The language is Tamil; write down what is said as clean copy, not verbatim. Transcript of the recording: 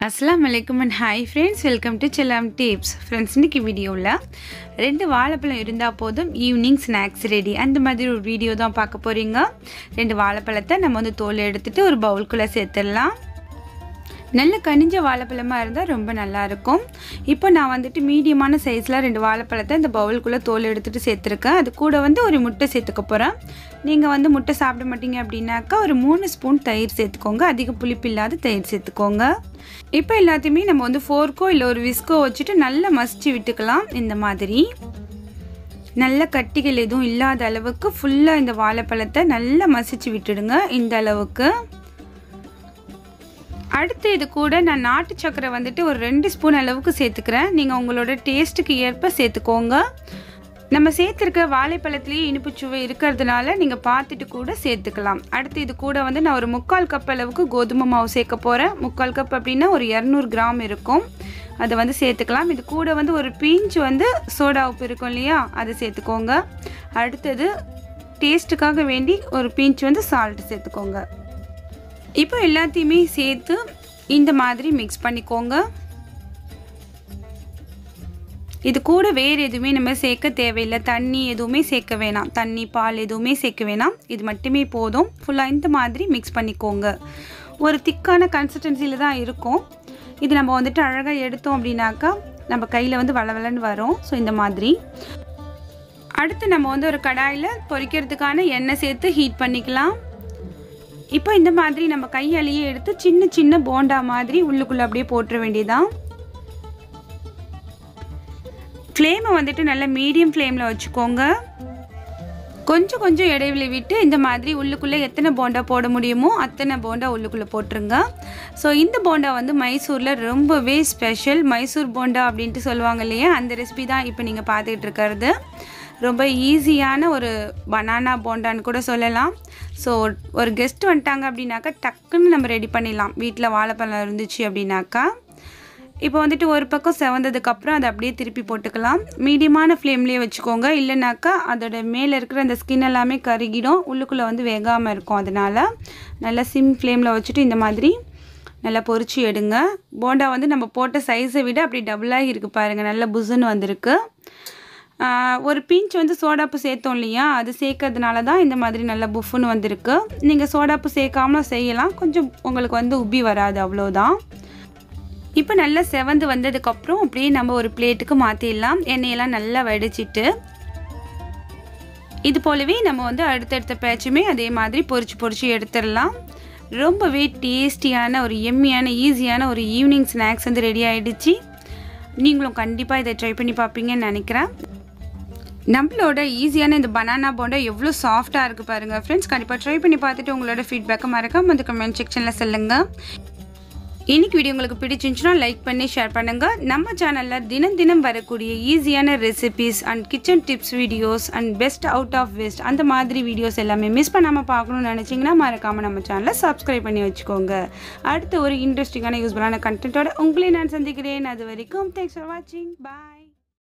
Assalamu alaikum and hi friends, welcome to chellamtips. Friends, இன்னைக்கு வீடியோல ரெண்டு வாழைப்பழம் இருந்தா போதும் ஈவினிங் ஸ்நாக்ஸ் ரெடி. அந்த மாதிரி ஒரு வீடியோ தான் பார்க்க போறீங்க. ரெண்டு வாழைப்பழத்தை நம்ம வந்து தோல் எடுத்துட்டு ஒரு பவுல்குள்ள சேர்த்துடலாம். நல்ல கனிஞ்ச வாழைப்பழமா இருந்தா ரொம்ப நல்லா இருக்கும். இப்போ நான் வந்துட்டு மீடியமான சைஸ்ல ரெண்டு வாழைப்பழத்தை இந்த பவுல்குள்ள தோல் எடுத்துட்டு சேர்த்திருக்கேன். அது கூட வந்து ஒரு முட்டை சேர்த்துக்க போறேன். நீங்க வந்து முட்டை சாப்பிட மாட்டீங்க அப்படினாக்கா ஒரு 3 ஸ்பூன் தயிர் சேர்த்துக்கோங்க. அதிக புளிப்பு இல்லாத தயிர் சேர்த்துக்கோங்க. இப்போ எல்லாத்தையுமே நம்ம வந்து ஃபோர்க்கோ இல்ல ஒரு விஸ்கோ வச்சுட்டு நல்லா மசிச்சு விட்டுக்கலாம். இந்த மாதிரி நல்ல கட்டிகள் எதுவும் இல்லாத அளவுக்கு ஃபுல்லா இந்த வாழைப்பழத்தை நல்லா மசிச்சு விட்டுடுங்க. இந்த அளவுக்கு. அடுத்து இது கூட நான் நாட்டு சக்கரை வந்துட்டு ஒரு 2 ஸ்பூன் அளவுக்கு சேர்த்துக்கிறேன். நீங்கள் உங்களோட டேஸ்ட்டுக்கு ஏற்ப சேர்த்துக்கோங்க. நம்ம சேர்த்துருக்க வாழைப்பழத்துலேயே இனிப்பு சுவை இருக்கிறதுனால நீங்கள் பார்த்துட்டு கூட சேர்த்துக்கலாம். அடுத்து இது கூட வந்து நான் ஒரு 3/4 கப் அளவுக்கு கோதுமை மாவு சேர்க்க போகிறேன். 3/4 கப் அப்படின்னா ஒரு 200 கிராம் இருக்கும். அதை வந்து சேர்த்துக்கலாம். இது கூட வந்து ஒரு பிஞ்ச் வந்து சோடா உப்பு இருக்கும் இல்லையா, அதை சேர்த்துக்கோங்க. அடுத்தது டேஸ்ட்டுக்காக வேண்டி ஒரு பிஞ்ச் வந்து சால்ட் சேர்த்துக்கோங்க. இப்போ எல்லாத்தையுமே சேர்த்து இந்த மாதிரி மிக்ஸ் பண்ணிக்கோங்க. இது கூட வேறு எதுவுமே நம்ம சேர்க்க தேவையில்லை. தண்ணி எதுவுமே சேர்க்க வேணாம். தண்ணி பால் எதுவுமே சேர்க்க வேணாம். இது மட்டுமே போதும். ஃபுல்லாக இந்த மாதிரி மிக்ஸ் பண்ணிக்கோங்க. ஒரு திக்கான கன்சிஸ்டன்சியில் தான் இருக்கும். இது நம்ம வந்துட்டு அழகாக எடுத்தோம் அப்படின்னாக்கா நம்ம கையில் வந்து வளவலன்னு வரும். ஸோ இந்த மாதிரி. அடுத்து நம்ம வந்து ஒரு கடாயில் பொரிக்கிறதுக்கான எண்ணெய் சேர்த்து ஹீட் பண்ணிக்கலாம். இப்போ இந்த மாதிரி நம்ம கையாலேயே எடுத்து சின்ன சின்ன போண்டா மாதிரி உள்ளுக்குள்ளே அப்படியே போட்டுற வேண்டியதான். ஃப்ளேமை வந்துட்டு நல்ல மீடியம் ஃப்ளேமில் வச்சுக்கோங்க. கொஞ்சம் கொஞ்சம் இடைவெளி விட்டு இந்த மாதிரி உள்ளுக்குள்ளே எத்தனை போண்டா போட முடியுமோ அத்தனை போண்டா உள்ளுக்குள்ளே போட்டுருங்க. ஸோ இந்த போண்டா வந்து மைசூரில் ரொம்பவே ஸ்பெஷல். மைசூர் போண்டா அப்படின்ட்டு சொல்லுவாங்க இல்லையா, அந்த ரெசிபி தான் இப்போ நீங்கள் பார்த்துக்கிட்டு இருக்கிறது. ரொம்ப ஈஸியான ஒரு பனானா போண்டான்னு கூட சொல்லலாம். ஸோ ஒரு கெஸ்ட் வந்துட்டாங்க அப்படின்னாக்கா டக்குன்னு நம்ம ரெடி பண்ணிடலாம். வீட்டில் வாழைப்பழம் இருந்துச்சு அப்படின்னாக்கா. இப்போ வந்துட்டு ஒரு பக்கம் செவந்ததுக்கப்புறம் அதை அப்படியே திருப்பி போட்டுக்கலாம். மீடியமான ஃப்ளேம்லேயே வச்சுக்கோங்க. இல்லைனாக்கா அதோட மேலே இருக்கிற அந்த ஸ்கின் எல்லாமே கருகிடும். உள்ளுக்குள்ளே வந்து வேகாமல் இருக்கும். அதனால் நல்லா சிம் ஃப்ளேமில் வச்சுட்டு இந்த மாதிரி நல்லா பொரிச்சு எடுங்க. போண்டா வந்து நம்ம போட்ட சைஸை விட அப்படி டபுளாகி இருக்குது பாருங்கள். நல்லா புசுன்னு வந்திருக்கு. ஒரு பிஞ்ச் வந்து சோடாப்பு சேர்த்தோம் இல்லையா, அது சேர்க்கறதுனால தான் இந்த மாதிரி நல்லா புஃப்னு வந்திருக்கு. நீங்கள் சோடாப்பு சேர்க்காமல் செய்யலாம். கொஞ்சம் உங்களுக்கு வந்து உப்பி வராது, அவ்வளோதான். இப்போ நல்லா செவந்து வந்ததுக்கப்புறம் அப்படியே நம்ம ஒரு பிளேட்டுக்கு மாற்றிடலாம். எண்ணெயெல்லாம் நல்லா வடிச்சிட்டு இது போலவே நம்ம வந்து அடுத்தடுத்த பேட்சுமே அதே மாதிரி பொரிச்சு எடுத்துடலாம். ரொம்பவே டேஸ்டியான ஒரு எம்மியான ஈஸியான ஒரு ஈவினிங் ஸ்நாக்ஸ் வந்து ரெடி ஆகிடுச்சு. நீங்களும் கண்டிப்பாக இதை ட்ரை பண்ணி பார்ப்பீங்கன்னு நினைக்கிறேன். நம்மளோட ஈஸியான இந்த பனானா போண்டா எவ்வளோ சாஃப்டாக இருக்குது பாருங்கள் ஃப்ரெண்ட்ஸ். கண்டிப்பாக ட்ரை பண்ணி பார்த்துட்டு உங்களோட ஃபீட்பேக்கை மறக்காம அந்த கமெண்ட் செக்ஷனில் சொல்லுங்கள். இன்னைக்கு வீடியோ உங்களுக்கு பிடிச்சிருந்துச்சுன்னா லைக் பண்ணி ஷேர் பண்ணுங்கள். நம்ம சேனலில் தினம் தினம் வரக்கூடிய ஈஸியான recipes and kitchen tips videos and best out of waste அந்த மாதிரி வீடியோஸ் எல்லாமே மிஸ் பண்ணாமல் பார்க்கணும்னு நினச்சிங்கன்னா மறக்காமல் நம்ம சேனலை சப்ஸ்கிரைப் பண்ணி வச்சுக்கோங்க. அடுத்து ஒரு இன்ட்ரெஸ்டிங்கான யூஸ்ஃபுல்லான கண்டென்ட்டோட உங்களே நான் சந்திக்கிறேன். அது வரைக்கும் தேங்க்ஸ் ஃபார் வாட்சிங். பாய்.